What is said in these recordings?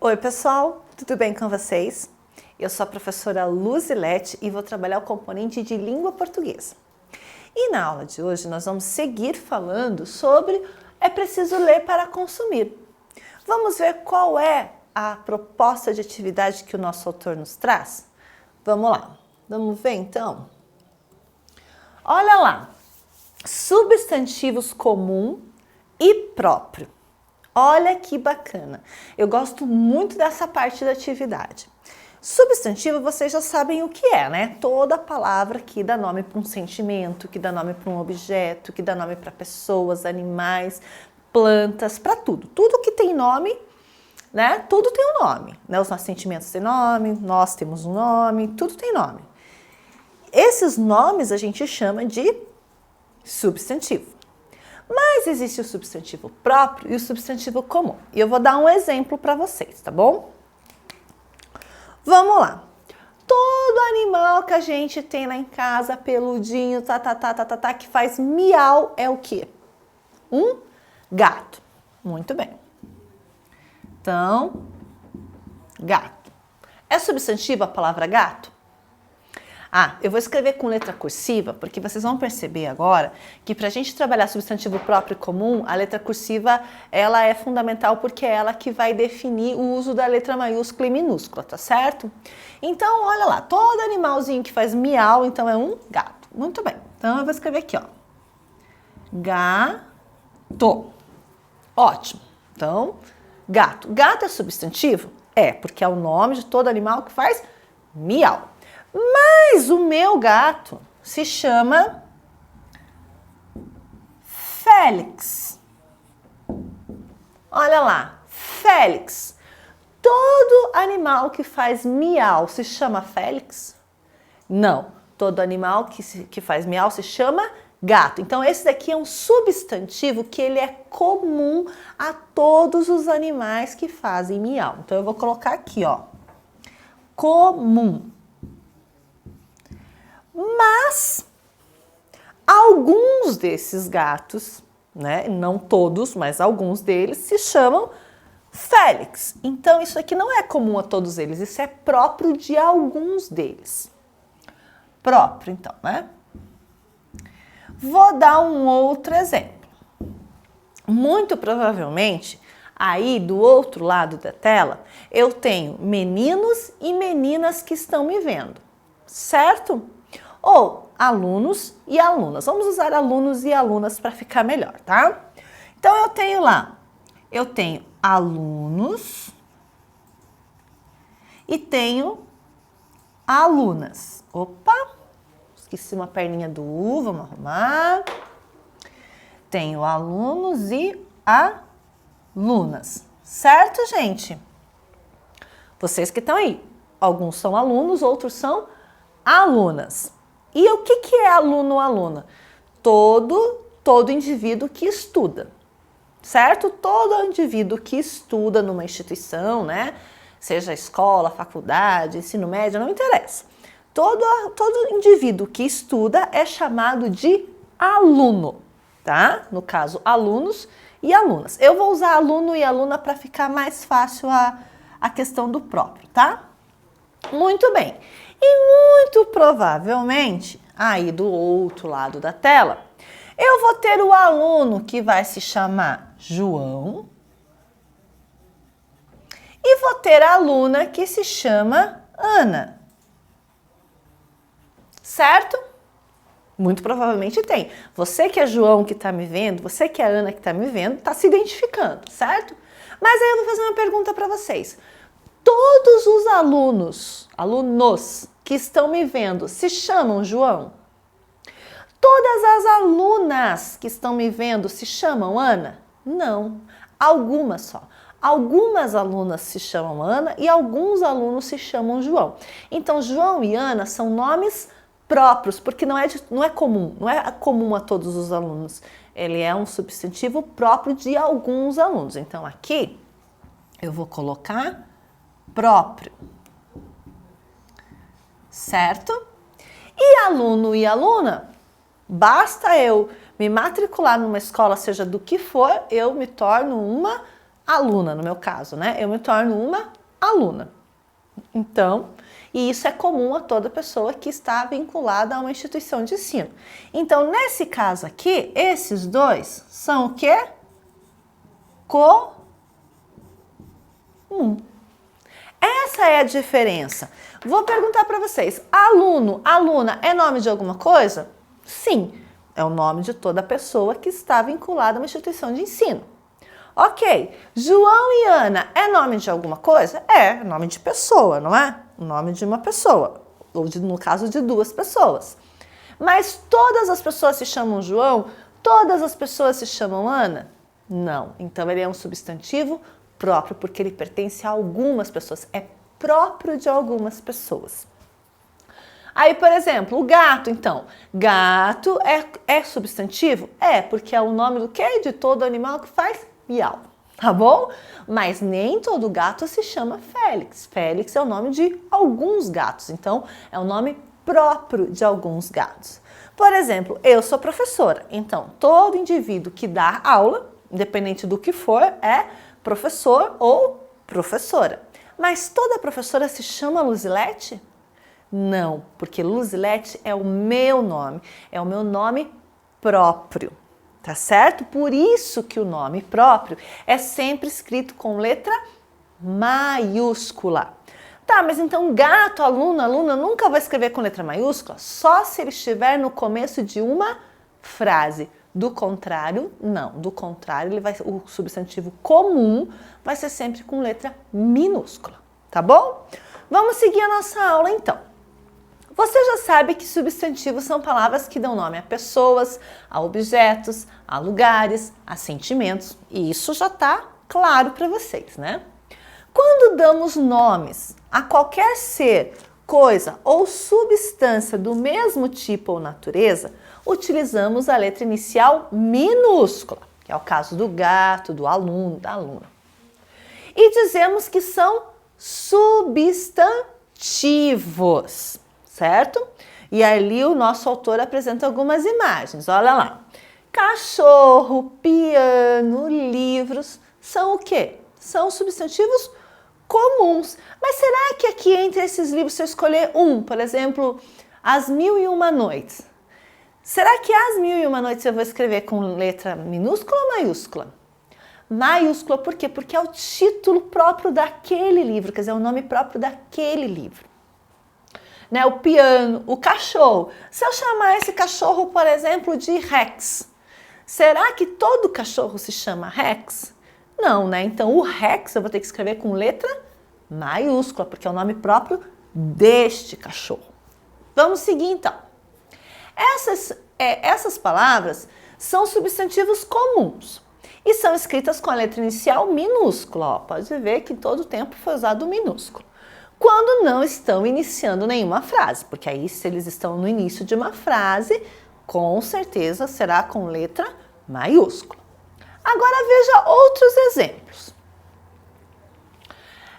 Oi pessoal, tudo bem com vocês? Eu sou a professora Luzilete e vou trabalhar o componente de língua portuguesa. E na aula de hoje nós vamos seguir falando sobre é preciso ler para consumir. Vamos ver qual é a proposta de atividade que o nosso autor nos traz? Vamos lá, vamos ver então? Olha lá, substantivos comum e próprio. Olha que bacana. Eu gosto muito dessa parte da atividade. Substantivo, vocês já sabem o que é, né? Toda palavra que dá nome para um sentimento, que dá nome para um objeto, que dá nome para pessoas, animais, plantas, para tudo. Tudo que tem nome, né? Tudo tem um nome, né? Os nossos sentimentos têm nome, nós temos um nome, tudo tem nome. Esses nomes a gente chama de substantivo. Mas existe o substantivo próprio e o substantivo comum. E eu vou dar um exemplo para vocês, tá bom? Vamos lá. Todo animal que a gente tem lá em casa, peludinho, que faz miau, é o quê? Um gato. Muito bem. Então, gato. É substantivo a palavra gato? Eu vou escrever com letra cursiva, porque vocês vão perceber agora que para a gente trabalhar substantivo próprio e comum, a letra cursiva ela é fundamental porque é ela que vai definir o uso da letra maiúscula e minúscula, tá certo? Então, olha lá, todo animalzinho que faz miau, então é um gato. Muito bem, então eu vou escrever aqui, ó. Gato. Ótimo. Então, gato. Gato é substantivo? É, porque é o nome de todo animal que faz miau. Mas o meu gato se chama Félix. Olha lá, Félix. Todo animal que faz miau se chama Félix? Não, todo animal que faz miau se chama gato. Então esse daqui é um substantivo que ele é comum a todos os animais que fazem miau. Então eu vou colocar aqui, ó, comum. Mas alguns desses gatos, né, não todos, mas alguns deles se chamam Félix. Então isso aqui não é comum a todos eles, isso é próprio de alguns deles. Próprio, então, né? Vou dar um outro exemplo. Muito provavelmente, aí do outro lado da tela, eu tenho meninos e meninas que estão me vendo, certo? Ou alunos e alunas. Vamos usar alunos e alunas para ficar melhor, tá? Então eu tenho lá, eu tenho alunos e tenho alunas. Opa, esqueci uma perninha do U, vamos arrumar. Tenho alunos e alunas, certo, gente? Vocês que estão aí, alguns são alunos, outros são alunas. E o que é aluno ou aluna? Todo indivíduo que estuda, certo? Todo indivíduo que estuda numa instituição, né? Seja escola, faculdade, ensino médio, não interessa. Todo indivíduo que estuda é chamado de aluno, tá? No caso, alunos e alunas. Eu vou usar aluno e aluna para ficar mais fácil a questão do próprio, tá? Muito bem. E muito provavelmente, aí do outro lado da tela, eu vou ter o aluno que vai se chamar João e vou ter a aluna que se chama Ana. Certo? Muito provavelmente tem. Você que é João que está me vendo, você que é Ana que está me vendo, está se identificando, certo? Mas aí eu vou fazer uma pergunta para vocês. Todos os alunos que estão me vendo se chamam João? Todas as alunas que estão me vendo se chamam Ana? Não, algumas só. Algumas alunas se chamam Ana e alguns alunos se chamam João. Então, João e Ana são nomes próprios, porque não é comum a todos os alunos. Ele é um substantivo próprio de alguns alunos. Então, aqui eu vou colocar próprio, certo? E aluno e aluna, basta eu me matricular numa escola, seja do que for, eu me torno uma aluna, no meu caso, né? Eu me torno uma aluna. Então, e isso é comum a toda pessoa que está vinculada a uma instituição de ensino. Então, nesse caso aqui, esses dois são o quê? Comum. Essa é a diferença. Vou perguntar para vocês, aluno, aluna, é nome de alguma coisa? Sim, é o nome de toda pessoa que está vinculada a uma instituição de ensino. Ok, João e Ana é nome de alguma coisa? É nome de pessoa, não é? O nome de uma pessoa, ou no caso de duas pessoas. Mas todas as pessoas se chamam João? Todas as pessoas se chamam Ana? Não, então ele é um substantivo próprio porque ele pertence a algumas pessoas, é próprio de algumas pessoas. Aí, por exemplo, o gato, então. Gato é substantivo? É, porque é o nome do quê? De todo animal que faz miau, tá bom? Mas nem todo gato se chama Félix. Félix é o nome de alguns gatos, então é o nome próprio de alguns gatos. Por exemplo, eu sou professora, então todo indivíduo que dá aula, independente do que for, é professor ou professora. Mas toda professora se chama Luzilete? Não, porque Luzilete é o meu nome próprio, tá certo? Por isso que o nome próprio é sempre escrito com letra maiúscula. Tá, mas então gato, aluno, aluna nunca vai escrever com letra maiúscula? Só se ele estiver no começo de uma frase. Do contrário, não. Do contrário, o substantivo comum vai ser sempre com letra minúscula, tá bom? Vamos seguir a nossa aula então. Você já sabe que substantivos são palavras que dão nome a pessoas, a objetos, a lugares, a sentimentos. E isso já está claro para vocês, né? Quando damos nomes a qualquer ser, coisa ou substância do mesmo tipo ou natureza, utilizamos a letra inicial minúscula, que é o caso do gato, do aluno, da aluna. E dizemos que são substantivos, certo? E ali o nosso autor apresenta algumas imagens, olha lá. Cachorro, piano, livros, são o quê? São substantivos comuns. Mas será que aqui entre esses livros, se eu escolher um, por exemplo, As Mil e Uma Noites, será que As Mil e Uma Noites eu vou escrever com letra minúscula ou maiúscula? Maiúscula, por quê? Porque é o título próprio daquele livro, quer dizer, é o nome próprio daquele livro. Né? O piano, o cachorro. Se eu chamar esse cachorro, por exemplo, de Rex, será que todo cachorro se chama Rex? Não, né? Então o Rex eu vou ter que escrever com letra maiúscula, porque é o nome próprio deste cachorro. Vamos seguir então. Essas palavras são substantivos comuns e são escritas com a letra inicial minúscula. Ó, pode ver que todo tempo foi usado o minúsculo. Quando não estão iniciando nenhuma frase, porque aí se eles estão no início de uma frase, com certeza será com letra maiúscula. Agora veja outros exemplos.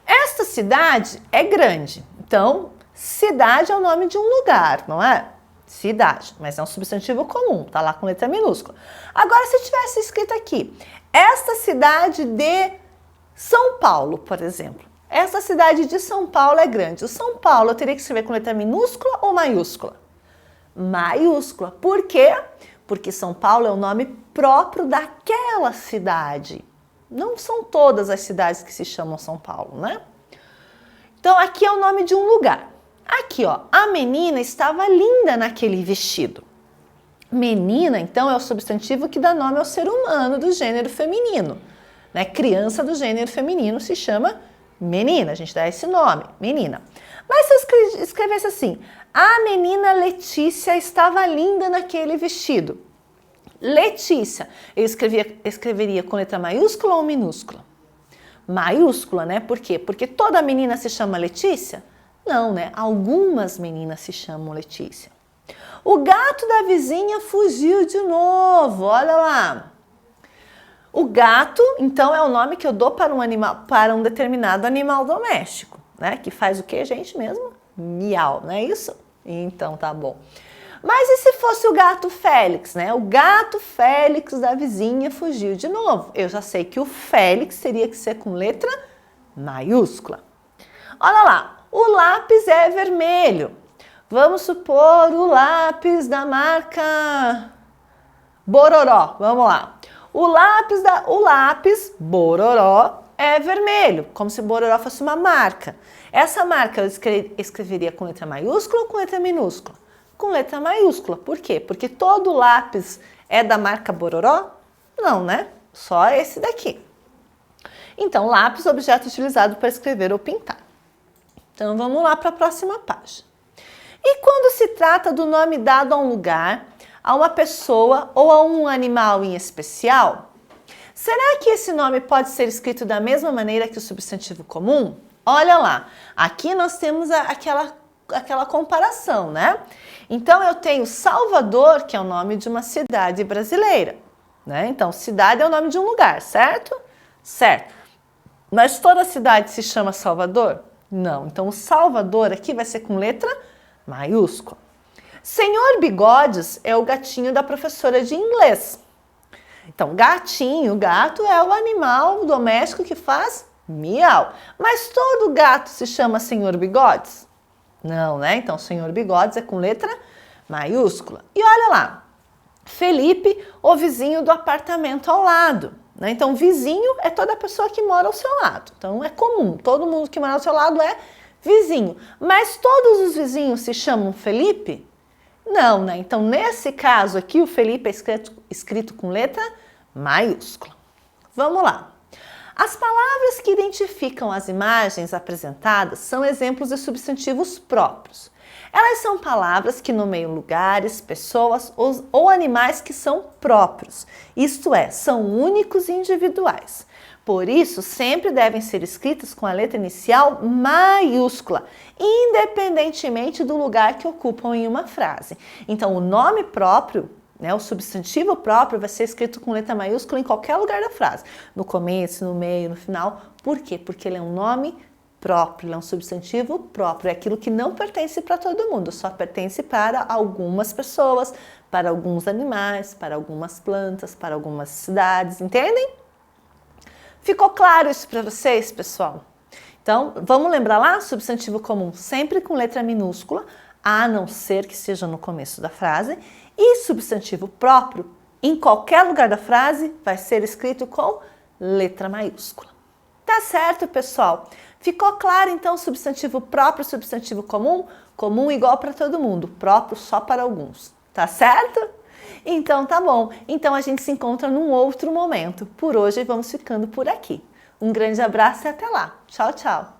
Esta cidade é grande, então cidade é o nome de um lugar, não é? Cidade, mas é um substantivo comum, tá lá com letra minúscula. Agora se tivesse escrito aqui, esta cidade de São Paulo, por exemplo. Essa cidade de São Paulo é grande. O São Paulo eu teria que escrever com letra minúscula ou maiúscula? Maiúscula. Por quê? Porque São Paulo é o nome próprio daquela cidade. Não são todas as cidades que se chamam São Paulo, né? Então, aqui é o nome de um lugar. Aqui, ó, a menina estava linda naquele vestido. Menina, então, é o substantivo que dá nome ao ser humano do gênero feminino. Né? Criança do gênero feminino se chama menina, a gente dá esse nome, menina. Mas se eu escrevesse assim, a menina Letícia estava linda naquele vestido. Letícia, eu escreveria com letra maiúscula ou minúscula? Maiúscula, né? Por quê? Porque toda menina se chama Letícia? Não, né? Algumas meninas se chamam Letícia. O gato da vizinha fugiu de novo, olha lá. O gato, então, é o nome que eu dou para um animal, para um determinado animal doméstico, né? Que faz o que, gente, mesmo? Miau, não é isso? Então, tá bom. Mas e se fosse o gato Félix, né? O gato Félix da vizinha fugiu de novo. Eu já sei que o Félix teria que ser com letra maiúscula. Olha lá, o lápis é vermelho. Vamos supor o lápis da marca Bororó. Vamos lá. O lápis Bororó é vermelho, como se Bororó fosse uma marca. Essa marca eu escreveria com letra maiúscula ou com letra minúscula? Com letra maiúscula. Por quê? Porque todo lápis é da marca Bororó? Não, né? Só esse daqui. Então, lápis, objeto utilizado para escrever ou pintar. Então, vamos lá para a próxima página. E quando se trata do nome dado a um lugar, a uma pessoa ou a um animal em especial, será que esse nome pode ser escrito da mesma maneira que o substantivo comum? Olha lá, aqui nós temos aquela comparação, né? Então, eu tenho Salvador, que é o nome de uma cidade brasileira, né? Então, cidade é o nome de um lugar, certo? Certo. Mas toda cidade se chama Salvador? Não. Então, o Salvador aqui vai ser com letra maiúscula. Senhor Bigodes é o gatinho da professora de inglês. Então, gatinho, gato é o animal doméstico que faz miau. Mas todo gato se chama Senhor Bigodes? Não, né? Então, Senhor Bigodes é com letra maiúscula. E olha lá, Felipe, o vizinho do apartamento ao lado. Né? Então, vizinho é toda pessoa que mora ao seu lado. Então, é comum, todo mundo que mora ao seu lado é vizinho. Mas todos os vizinhos se chamam Felipe? Não, né? Então, nesse caso aqui, o Felipe é escrito com letra maiúscula. Vamos lá. As palavras que identificam as imagens apresentadas são exemplos de substantivos próprios. Elas são palavras que nomeiam lugares, pessoas ou animais que são próprios, isto é, são únicos e individuais. Por isso, sempre devem ser escritas com a letra inicial maiúscula, independentemente do lugar que ocupam em uma frase. Então, o nome próprio, né, o substantivo próprio, vai ser escrito com letra maiúscula em qualquer lugar da frase. No começo, no meio, no final. Por quê? Porque ele é um nome próprio, ele é um substantivo próprio. É aquilo que não pertence para todo mundo, só pertence para algumas pessoas, para alguns animais, para algumas plantas, para algumas cidades, entendem? Ficou claro isso para vocês, pessoal? Então, vamos lembrar lá? Substantivo comum sempre com letra minúscula, a não ser que seja no começo da frase. E substantivo próprio, em qualquer lugar da frase, vai ser escrito com letra maiúscula. Tá certo, pessoal? Ficou claro, então, substantivo próprio, substantivo comum? Comum igual para todo mundo, próprio só para alguns. Tá certo? Então tá bom. Então a gente se encontra num outro momento. Por hoje vamos ficando por aqui. Um grande abraço e até lá. Tchau, tchau.